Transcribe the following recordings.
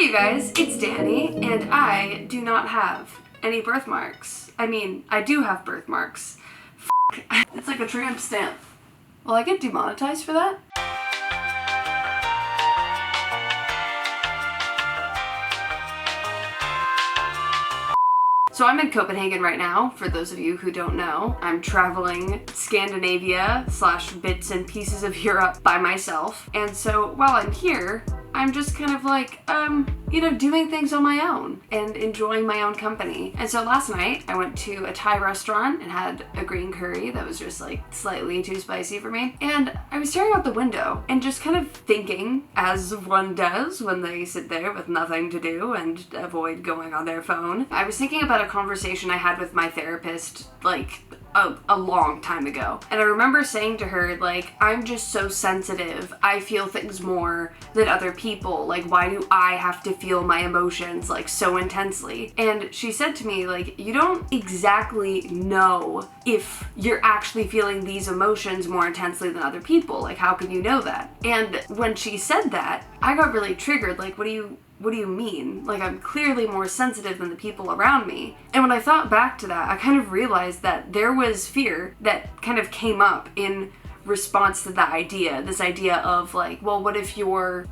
Hey you guys, it's Dani, and I do not have any birthmarks. I mean, I do have birthmarks. It's like a tramp stamp. Will I get demonetized for that? So I'm in Copenhagen right now, for those of you who don't know. I'm traveling Scandinavia / bits and pieces of Europe by myself. And so while I'm here, I'm just kind of like, doing things on my own and enjoying my own company. And so last night I went to a Thai restaurant and had a green curry that was just like slightly too spicy for me. And I was staring out the window and just kind of thinking, as one does when they sit there with nothing to do and avoid going on their phone. I was thinking about a conversation I had with my therapist like a long time ago. And I remember saying to her, like, I'm just so sensitive. I feel things more than other people. Like, why do I have to feel my emotions like so intensely? And she said to me, like, you don't exactly know if you're actually feeling these emotions more intensely than other people. Like, how can you know that? And when she said that, I got really triggered. Like, what do you mean? Like, I'm clearly more sensitive than the people around me. And when I thought back to that, I kind of realized that there was fear that kind of came up in response to that idea. This idea of like, well, what if you're,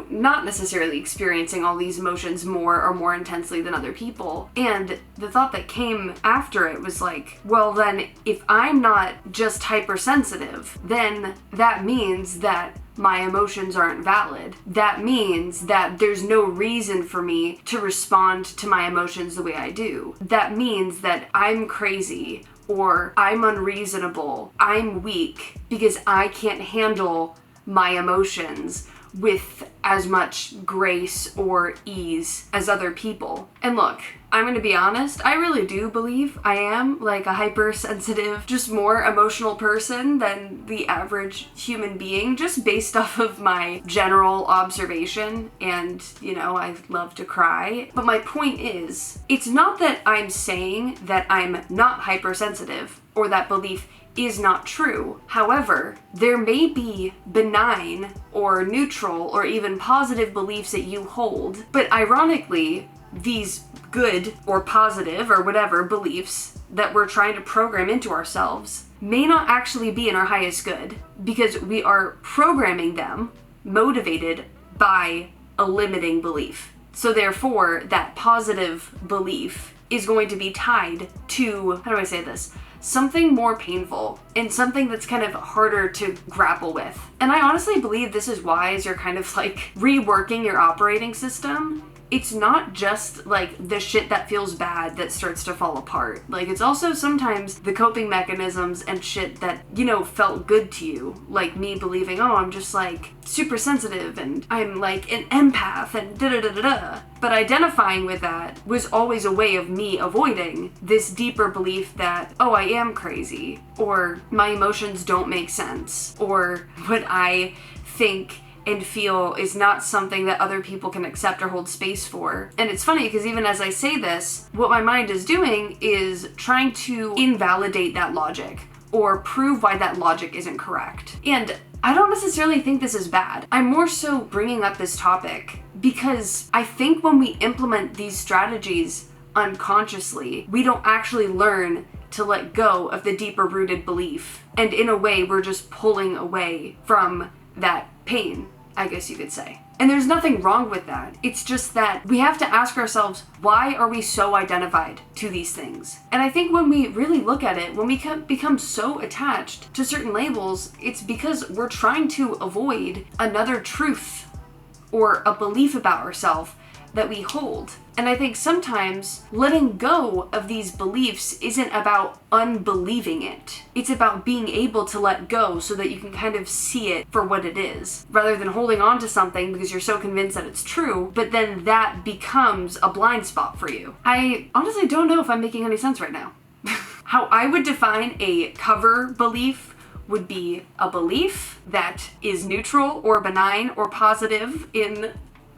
not necessarily experiencing all these emotions more or more intensely than other people? And the thought that came after it was like, well, then if I'm not just hypersensitive, then that means that my emotions aren't valid. That means that there's no reason for me to respond to my emotions the way I do. That means that I'm crazy, or I'm unreasonable, I'm weak, because I can't handle my emotions with as much grace or ease as other people. And look, I'm gonna be honest, I really do believe I am like a hypersensitive, just more emotional person than the average human being, just based off of my general observation. And, I love to cry. But my point is, it's not that I'm saying that I'm not hypersensitive or that belief is not true. However, there may be benign or neutral or even positive beliefs that you hold, but ironically, these good or positive or whatever beliefs that we're trying to program into ourselves may not actually be in our highest good, because we are programming them motivated by a limiting belief. So therefore, that positive belief is going to be tied to, how do I say this? Something more painful and something that's kind of harder to grapple with. And I honestly believe this is why, as you're kind of like reworking your operating system, it's not just like the shit that feels bad that starts to fall apart. Like, it's also sometimes the coping mechanisms and shit that, felt good to you. Like me believing, oh, I'm just like super sensitive and I'm like an empath and da-da-da-da-da. But identifying with that was always a way of me avoiding this deeper belief that, oh, I am crazy, or my emotions don't make sense, or what I think and feel is not something that other people can accept or hold space for. And it's funny because even as I say this, what my mind is doing is trying to invalidate that logic or prove why that logic isn't correct. And I don't necessarily think this is bad. I'm more so bringing up this topic because I think when we implement these strategies unconsciously, we don't actually learn to let go of the deeper rooted belief. And in a way, we're just pulling away from that pain, I guess you could say. And there's nothing wrong with that. It's just that we have to ask ourselves, why are we so identified to these things? And I think when we really look at it, when we become so attached to certain labels, it's because we're trying to avoid another truth or a belief about ourselves that we hold. And I think sometimes letting go of these beliefs isn't about unbelieving it. It's about being able to let go so that you can kind of see it for what it is, rather than holding on to something because you're so convinced that it's true, but then that becomes a blind spot for you. I honestly don't know if I'm making any sense right now. How I would define a cover belief would be a belief that is neutral or benign or positive in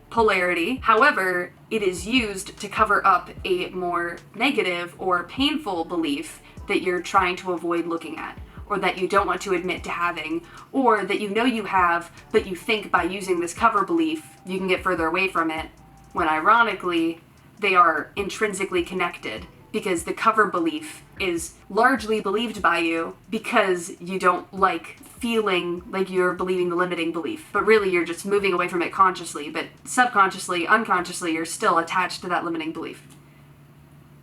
polarity. However, it is used to cover up a more negative or painful belief that you're trying to avoid looking at, or that you don't want to admit to having, or that you know you have, but you think by using this cover belief, you can get further away from it, when ironically, they are intrinsically connected, because the cover belief is largely believed by you because you don't like feeling like you're believing the limiting belief. But really, you're just moving away from it consciously, but subconsciously, unconsciously, you're still attached to that limiting belief.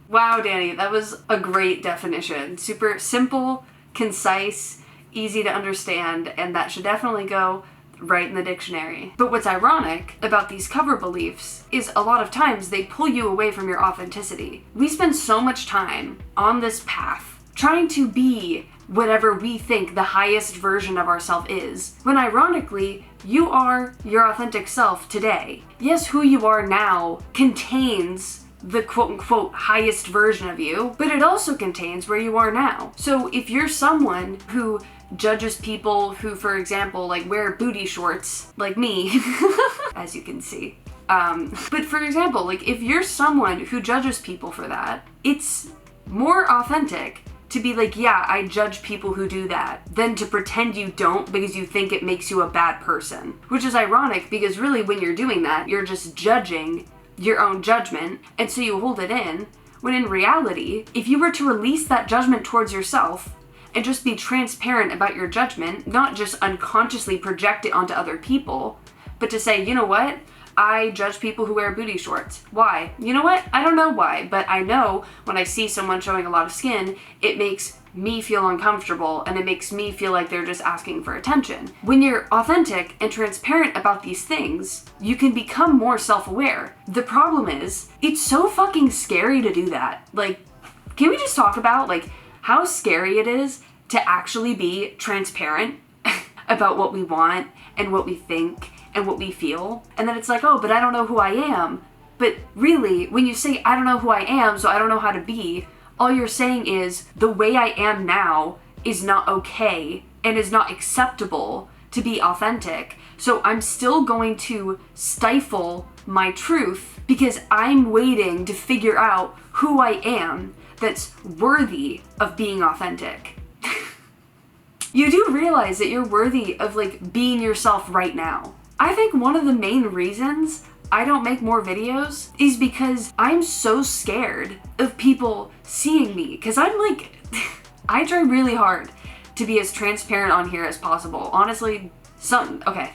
Wow, Dani, that was a great definition. Super simple, concise, easy to understand, and that should definitely go right in the dictionary. But what's ironic about these cover beliefs is a lot of times they pull you away from your authenticity. We spend so much time on this path trying to be whatever we think the highest version of ourselves is, when ironically, you are your authentic self today. Yes, who you are now contains the quote-unquote highest version of you, but it also contains where you are now. So if you're someone who judges people who, for example, like wear booty shorts, like me, as you can see. But for example, like if you're someone who judges people for that, it's more authentic to be like, yeah, I judge people who do that, than to pretend you don't because you think it makes you a bad person. Which is ironic because really when you're doing that, you're just judging your own judgment, and so you hold it in, when in reality, if you were to release that judgment towards yourself and just be transparent about your judgment, not just unconsciously project it onto other people, but to say, you know what? I judge people who wear booty shorts. Why? You know what? I don't know why, but I know when I see someone showing a lot of skin, it makes me feel uncomfortable and it makes me feel like they're just asking for attention. When you're authentic and transparent about these things, you can become more self-aware. The problem is, it's so fucking scary to do that. Like, can we just talk about like how scary it is to actually be transparent about what we want and what we think and what we feel? And then it's like, oh, but I don't know who I am. But really, when you say, I don't know who I am, so I don't know how to be, all you're saying is, the way I am now is not okay and is not acceptable to be authentic. So I'm still going to stifle my truth because I'm waiting to figure out who I am that's worthy of being authentic. You do realize that you're worthy of like being yourself right now. I think one of the main reasons I don't make more videos is because I'm so scared of people seeing me. Because I'm like, I try really hard to be as transparent on here as possible. Honestly, okay,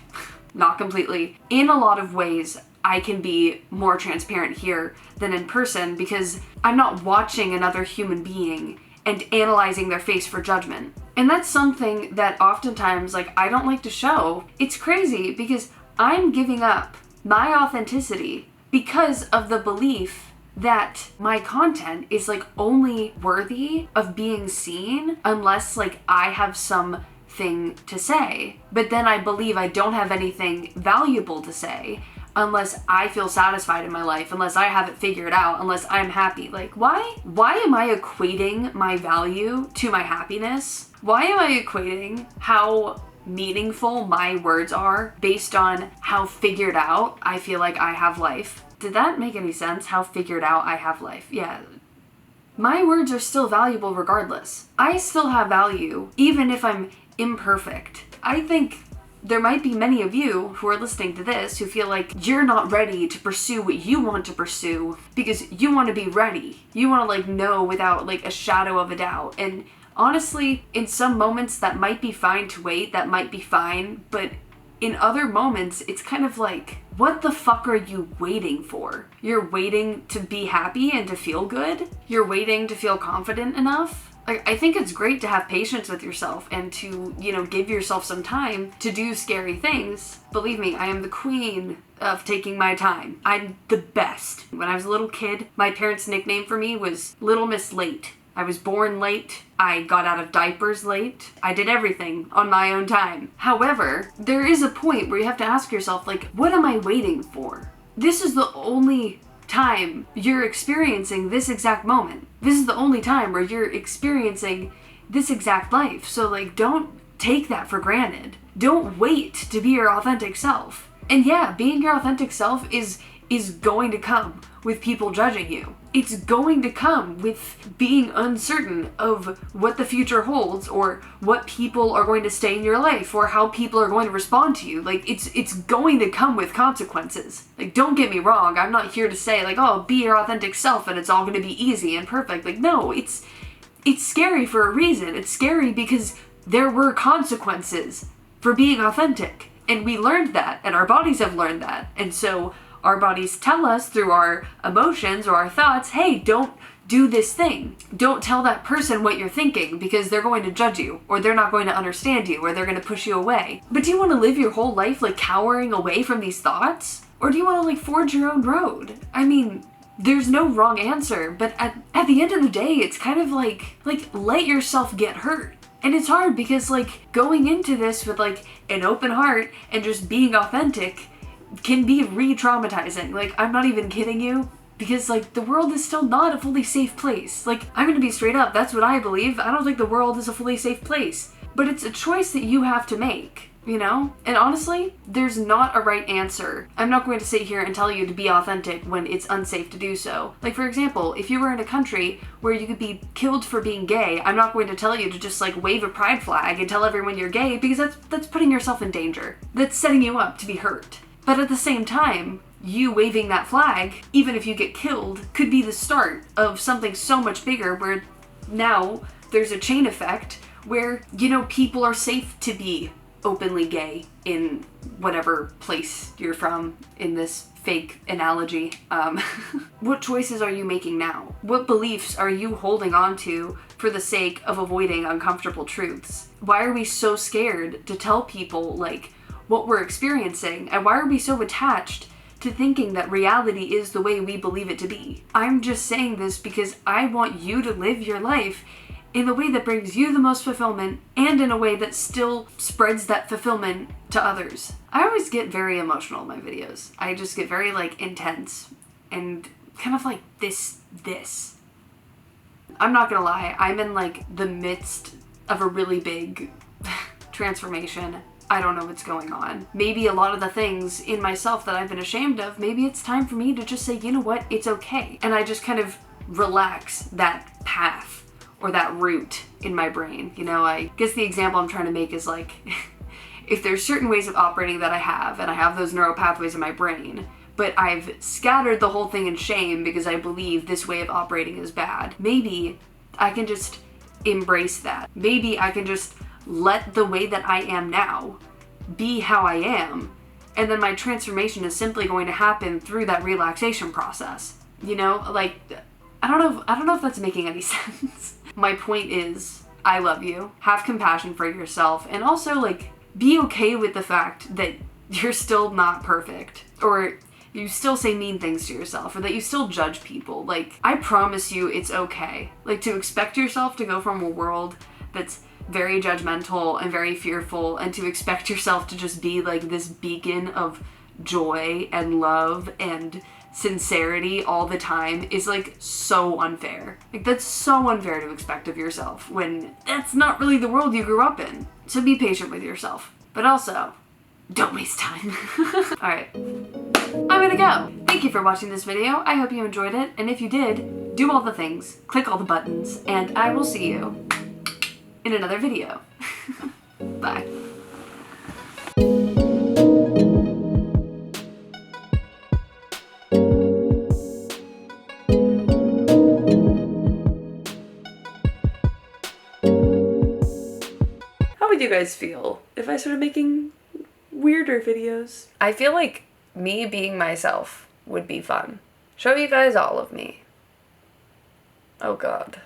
not completely. In a lot of ways, I can be more transparent here than in person because I'm not watching another human being and analyzing their face for judgment. And that's something that oftentimes, like, I don't like to show. It's crazy because I'm giving up my authenticity because of the belief that my content is like only worthy of being seen unless like I have something to say. But then I believe I don't have anything valuable to say unless I feel satisfied in my life, unless I have it figured out, unless I'm happy. Like, why am I equating my value to my happiness? Why am I equating how meaningful my words are based on how figured out I feel like I have life? Did that make any sense? How figured out I have life? Yeah. My words are still valuable regardless. I still have value, even if I'm imperfect. I think there might be many of you who are listening to this who feel like you're not ready to pursue what you want to pursue because you want to be ready. You want to like know without like a shadow of a doubt. And honestly, in some moments that might be fine to wait, that might be fine, but in other moments, it's kind of like, what the fuck are you waiting for? You're waiting to be happy and to feel good? You're waiting to feel confident enough? Like, I think it's great to have patience with yourself and to, you know, give yourself some time to do scary things. Believe me, I am the queen of taking my time. I'm the best. When I was a little kid, my parents' nickname for me was Little Miss Late. I was born late, I got out of diapers late, I did everything on my own time. However, there is a point where you have to ask yourself, like, what am I waiting for? This is the only time you're experiencing this exact moment. This is the only time where you're experiencing this exact life. So, like, don't take that for granted. Don't wait to be your authentic self. And yeah, being your authentic self is is going to come with people judging you. It's going to come with being uncertain of what the future holds, or what people are going to stay in your life, or how people are going to respond to you. Like, it's going to come with consequences. Like, don't get me wrong, I'm not here to say, like, oh, be your authentic self and it's all gonna be easy and perfect. Like, no, it's scary for a reason. It's scary because there were consequences for being authentic. And we learned that, and our bodies have learned that. And so our bodies tell us through our emotions or our thoughts, hey, don't do this thing. Don't tell that person what you're thinking because they're going to judge you, or they're not going to understand you, or they're going to push you away. But do you want to live your whole life like cowering away from these thoughts? Or do you want to like forge your own road? I mean, there's no wrong answer, but at the end of the day, it's kind of like let yourself get hurt. And it's hard because like going into this with like an open heart and just being authentic can be re-traumatizing. Like, I'm not even kidding you, because like the world is still not a fully safe place. Like, I'm gonna be straight up, that's what I believe. I don't think the world is a fully safe place, but it's a choice that you have to make, you know? And honestly, there's not a right answer. I'm not going to sit here and tell you to be authentic when it's unsafe to do so. Like, for example, if you were in a country where you could be killed for being gay, I'm not going to tell you to just like wave a pride flag and tell everyone you're gay, because that's putting yourself in danger. That's setting you up to be hurt. But at the same time, you waving that flag, even if you get killed, could be the start of something so much bigger, where now there's a chain effect where, you know, people are safe to be openly gay in whatever place you're from in this fake analogy. What choices are you making now? What beliefs are you holding on to for the sake of avoiding uncomfortable truths? Why are we so scared to tell people like what we're experiencing, and why are we so attached to thinking that reality is the way we believe it to be? I'm just saying this because I want you to live your life in the way that brings you the most fulfillment, and in a way that still spreads that fulfillment to others. I always get very emotional in my videos. I just get very like intense and kind of like this. I'm not gonna lie, I'm in like the midst of a really big transformation. I don't know what's going on. Maybe a lot of the things in myself that I've been ashamed of, maybe it's time for me to just say, you know what, it's okay. And I just kind of relax that path or that route in my brain. You know, I guess the example I'm trying to make is like, if there's certain ways of operating that I have, and I have those neural pathways in my brain, but I've scattered the whole thing in shame because I believe this way of operating is bad, maybe I can just embrace that. Maybe I can just let the way that I am now be how I am, and then my transformation is simply going to happen through that relaxation process. You know, like, I don't know if that's making any sense. My point is, I love you. Have compassion for yourself, and also like be okay with the fact that you're still not perfect, or you still say mean things to yourself, or that you still judge people. Like, I promise you it's okay. Like, to expect yourself to go from a world that's very judgmental and very fearful, and to expect yourself to just be like this beacon of joy and love and sincerity all the time is like so unfair. Like, that's so unfair to expect of yourself when that's not really the world you grew up in. So be patient with yourself, but also don't waste time. Alright, I'm gonna go. Thank you for watching this video. I hope you enjoyed it, and if you did, do all the things, click all the buttons, and I will see you in another video. Bye. How would you guys feel if I started making weirder videos? I feel like me being myself would be fun. Show you guys all of me. Oh God.